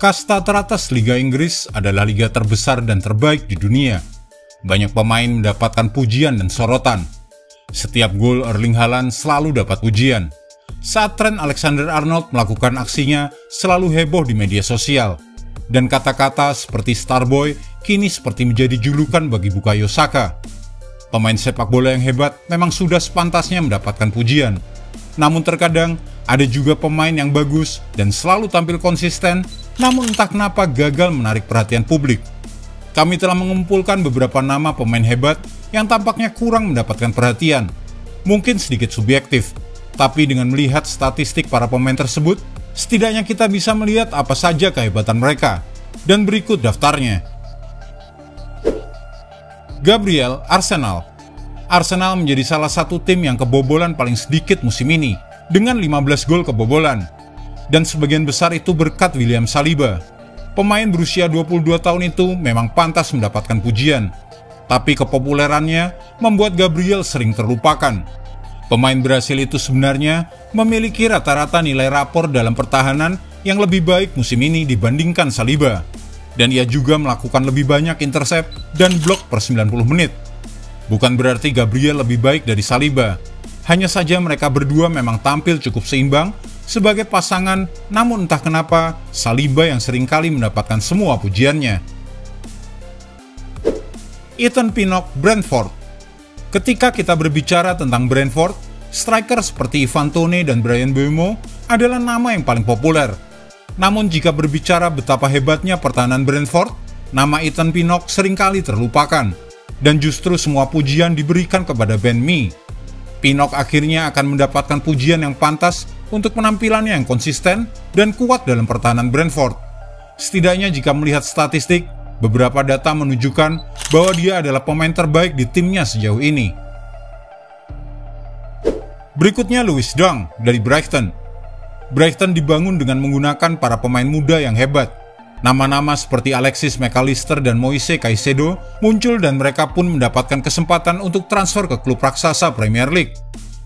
Kasta teratas Liga Inggris adalah liga terbesar dan terbaik di dunia. Banyak pemain mendapatkan pujian dan sorotan. Setiap gol Erling Haaland selalu dapat pujian. Saat Trent Alexander-Arnold melakukan aksinya, selalu heboh di media sosial. Dan kata-kata seperti Starboy kini seperti menjadi julukan bagi Bukayo Saka. Pemain sepak bola yang hebat memang sudah sepantasnya mendapatkan pujian. Namun terkadang ada juga pemain yang bagus dan selalu tampil konsisten, namun entah kenapa gagal menarik perhatian publik. Kami telah mengumpulkan beberapa nama pemain hebat yang tampaknya kurang mendapatkan perhatian. Mungkin sedikit subjektif, tapi dengan melihat statistik para pemain tersebut, setidaknya kita bisa melihat apa saja kehebatan mereka. Dan berikut daftarnya. Gabriel, Arsenal. Arsenal menjadi salah satu tim yang kebobolan paling sedikit musim ini, dengan 15 gol kebobolan. Dan sebagian besar itu berkat William Saliba. Pemain berusia 22 tahun itu memang pantas mendapatkan pujian, tapi kepopulerannya membuat Gabriel sering terlupakan. Pemain Brasil itu sebenarnya memiliki rata-rata nilai rapor dalam pertahanan yang lebih baik musim ini dibandingkan Saliba. Dan ia juga melakukan lebih banyak intercept dan blok per 90 menit. Bukan berarti Gabriel lebih baik dari Saliba. Hanya saja mereka berdua memang tampil cukup seimbang sebagai pasangan, namun entah kenapa Saliba yang seringkali mendapatkan semua pujiannya. Ethan Pinnock, Brentford. Ketika kita berbicara tentang Brentford, striker seperti Ivan Toney dan Bryan Mbeumo adalah nama yang paling populer. Namun jika berbicara betapa hebatnya pertahanan Brentford, nama Ethan Pinnock seringkali terlupakan, dan justru semua pujian diberikan kepada Ben Mee. Pinnock akhirnya akan mendapatkan pujian yang pantas untuk penampilannya yang konsisten dan kuat dalam pertahanan Brentford. Setidaknya jika melihat statistik, beberapa data menunjukkan bahwa dia adalah pemain terbaik di timnya sejauh ini. Berikutnya Lewis Dunk dari Brighton. Brighton dibangun dengan menggunakan para pemain muda yang hebat. Nama-nama seperti Alexis McAllister dan Moise Caicedo muncul dan mereka pun mendapatkan kesempatan untuk transfer ke klub raksasa Premier League.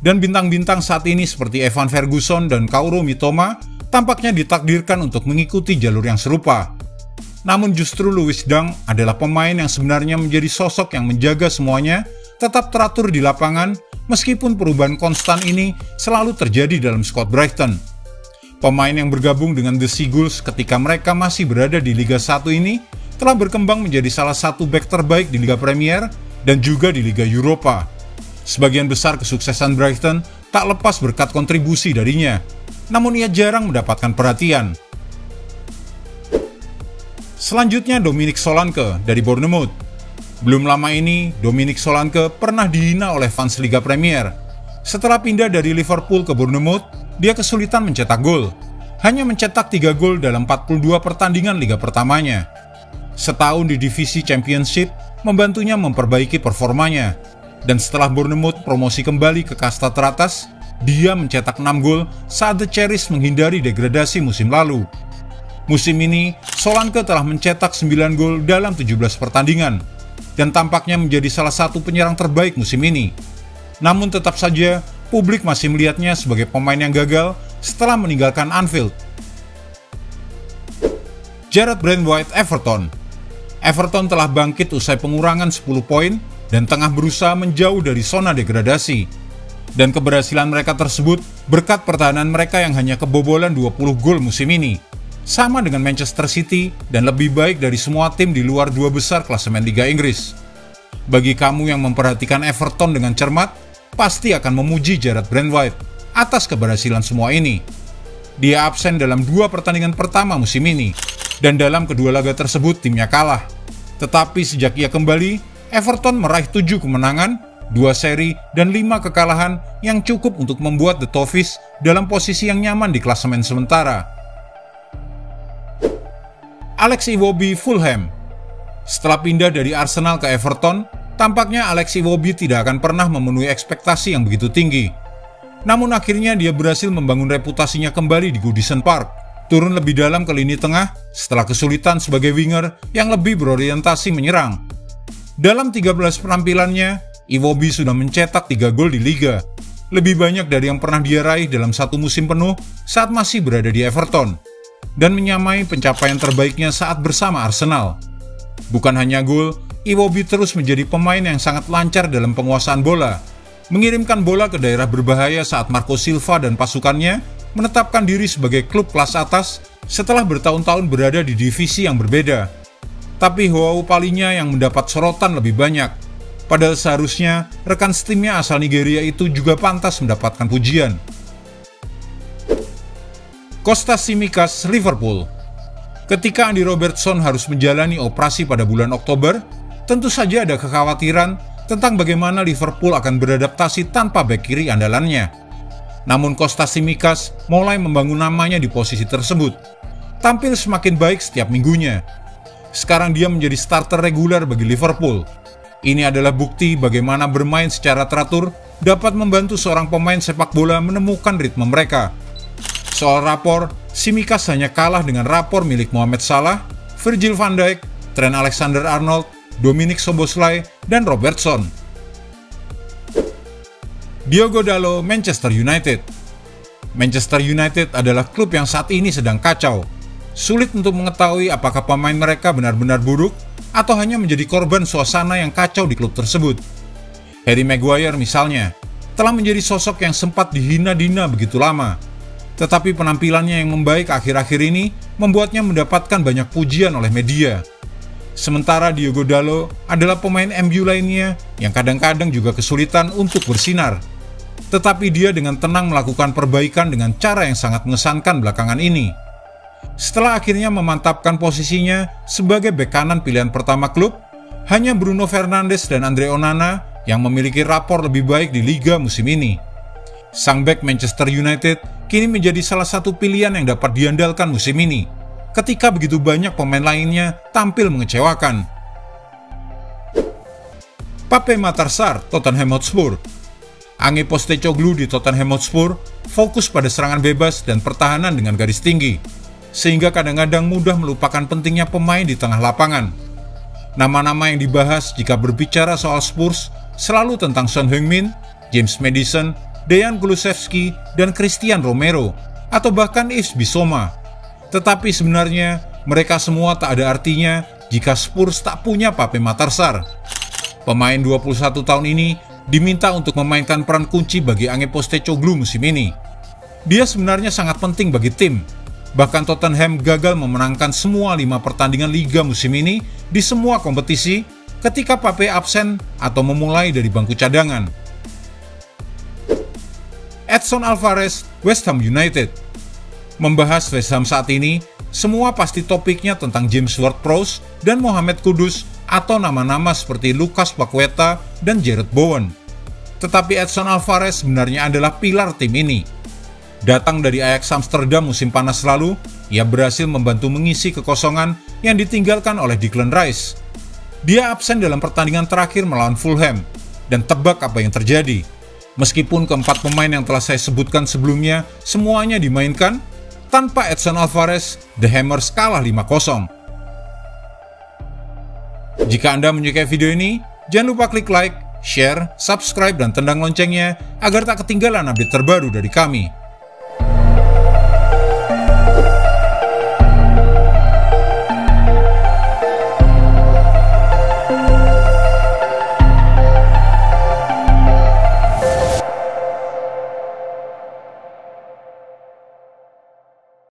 Dan bintang-bintang saat ini seperti Evan Ferguson dan Kaoru Mitoma tampaknya ditakdirkan untuk mengikuti jalur yang serupa. Namun justru Lewis Dunk adalah pemain yang sebenarnya menjadi sosok yang menjaga semuanya tetap teratur di lapangan, meskipun perubahan konstan ini selalu terjadi dalam skuad Brighton. Pemain yang bergabung dengan The Seagulls ketika mereka masih berada di Liga 1 ini telah berkembang menjadi salah satu bek terbaik di Liga Premier dan juga di Liga Eropa. Sebagian besar kesuksesan Brighton tak lepas berkat kontribusi darinya, namun ia jarang mendapatkan perhatian. Selanjutnya Dominic Solanke dari Bournemouth. Belum lama ini, Dominic Solanke pernah dihina oleh fans Liga Premier. Setelah pindah dari Liverpool ke Bournemouth, dia kesulitan mencetak gol. Hanya mencetak 3 gol dalam 42 pertandingan liga pertamanya. Setahun di divisi Championship membantunya memperbaiki performanya. Dan setelah Bournemouth promosi kembali ke kasta teratas, dia mencetak 6 gol saat The Cherries menghindari degradasi musim lalu. Musim ini, Solanke telah mencetak 9 gol dalam 17 pertandingan dan tampaknya menjadi salah satu penyerang terbaik musim ini. Namun tetap saja, publik masih melihatnya sebagai pemain yang gagal setelah meninggalkan Anfield. Jarrad Brandtwaite, Everton. Everton telah bangkit usai pengurangan 10 poin dan tengah berusaha menjauh dari zona degradasi. Dan keberhasilan mereka tersebut berkat pertahanan mereka yang hanya kebobolan 20 gol musim ini. Sama dengan Manchester City dan lebih baik dari semua tim di luar 2 besar klasemen Liga Inggris. Bagi kamu yang memperhatikan Everton dengan cermat, pasti akan memuji Jarrad Brandtwaite atas keberhasilan semua ini. Dia absen dalam 2 pertandingan pertama musim ini, dan dalam kedua laga tersebut timnya kalah. Tetapi sejak ia kembali, Everton meraih 7 kemenangan, 2 seri, dan 5 kekalahan yang cukup untuk membuat The Toffees dalam posisi yang nyaman di klasemen sementara. Alex Iwobi, Fulham. Setelah pindah dari Arsenal ke Everton, tampaknya Alex Iwobi tidak akan pernah memenuhi ekspektasi yang begitu tinggi. Namun akhirnya dia berhasil membangun reputasinya kembali di Goodison Park, turun lebih dalam ke lini tengah setelah kesulitan sebagai winger yang lebih berorientasi menyerang. Dalam 13 penampilannya, Iwobi sudah mencetak 3 gol di Liga, lebih banyak dari yang pernah dia raih dalam satu musim penuh saat masih berada di Everton. dan menyamai pencapaian terbaiknya saat bersama Arsenal. Bukan hanya gol, Iwobi terus menjadi pemain yang sangat lancar dalam penguasaan bola, mengirimkan bola ke daerah berbahaya saat Marco Silva dan pasukannya menetapkan diri sebagai klub kelas atas setelah bertahun-tahun berada di divisi yang berbeda. Tapi Joao Palhinha yang mendapat sorotan lebih banyak. Padahal seharusnya rekan setimnya asal Nigeria itu juga pantas mendapatkan pujian. Kostas Tsimikas, Liverpool. Ketika Andy Robertson harus menjalani operasi pada bulan Oktober, tentu saja ada kekhawatiran tentang bagaimana Liverpool akan beradaptasi tanpa bek kiri andalannya. Namun Kostas Tsimikas mulai membangun namanya di posisi tersebut, tampil semakin baik setiap minggunya. Sekarang dia menjadi starter reguler bagi Liverpool. Ini adalah bukti bagaimana bermain secara teratur dapat membantu seorang pemain sepak bola menemukan ritme mereka. Soal rapor, Tsimikas hanya kalah dengan rapor milik Mohamed Salah, Virgil van Dijk, Trent Alexander-Arnold, Dominic Szoboszlai, dan Robertson. Diogo Dalot, Manchester United. Manchester United adalah klub yang saat ini sedang kacau. Sulit untuk mengetahui apakah pemain mereka benar-benar buruk atau hanya menjadi korban suasana yang kacau di klub tersebut. Harry Maguire misalnya, telah menjadi sosok yang sempat dihina-dina begitu lama. Tetapi penampilannya yang membaik akhir-akhir ini membuatnya mendapatkan banyak pujian oleh media. Sementara Diogo Dalot adalah pemain MU lainnya yang kadang-kadang juga kesulitan untuk bersinar. Tetapi dia dengan tenang melakukan perbaikan dengan cara yang sangat mengesankan belakangan ini. Setelah akhirnya memantapkan posisinya sebagai bek kanan pilihan pertama klub, hanya Bruno Fernandes dan Andre Onana yang memiliki rapor lebih baik di Liga musim ini. Sang bek Manchester United kini menjadi salah satu pilihan yang dapat diandalkan musim ini, ketika begitu banyak pemain lainnya tampil mengecewakan. Pape Matar Sarr, Tottenham Hotspur. Ange Postecoglou di Tottenham Hotspur fokus pada serangan bebas dan pertahanan dengan garis tinggi, sehingga kadang-kadang mudah melupakan pentingnya pemain di tengah lapangan. Nama-nama yang dibahas jika berbicara soal Spurs selalu tentang Son Heung-min, James Maddison, Dejan Kulusevski, dan Christian Romero, atau bahkan Yves Bissouma. Tetapi sebenarnya mereka semua tak ada artinya jika Spurs tak punya Pape Matar Sarr. Pemain 21 tahun ini diminta untuk memainkan peran kunci bagi Ange Postecoglou musim ini. Dia sebenarnya sangat penting bagi tim. Bahkan Tottenham gagal memenangkan semua 5 pertandingan Liga musim ini di semua kompetisi ketika Pape absen atau memulai dari bangku cadangan. Edson Alvarez, West Ham United. Membahas West Ham saat ini, semua pasti topiknya tentang James Ward-Prowse dan Mohamed Kudus atau nama-nama seperti Lucas Paqueta dan Jarrod Bowen. Tetapi Edson Alvarez sebenarnya adalah pilar tim ini. Datang dari Ajax Amsterdam musim panas lalu, ia berhasil membantu mengisi kekosongan yang ditinggalkan oleh Declan Rice. Dia absen dalam pertandingan terakhir melawan Fulham, dan tebak apa yang terjadi. Meskipun keempat pemain yang telah saya sebutkan sebelumnya semuanya dimainkan, tanpa Edson Alvarez, The Hammers kalah 5-0. Jika Anda menyukai video ini, jangan lupa klik like, share, subscribe, dan tendang loncengnya agar tak ketinggalan update terbaru dari kami.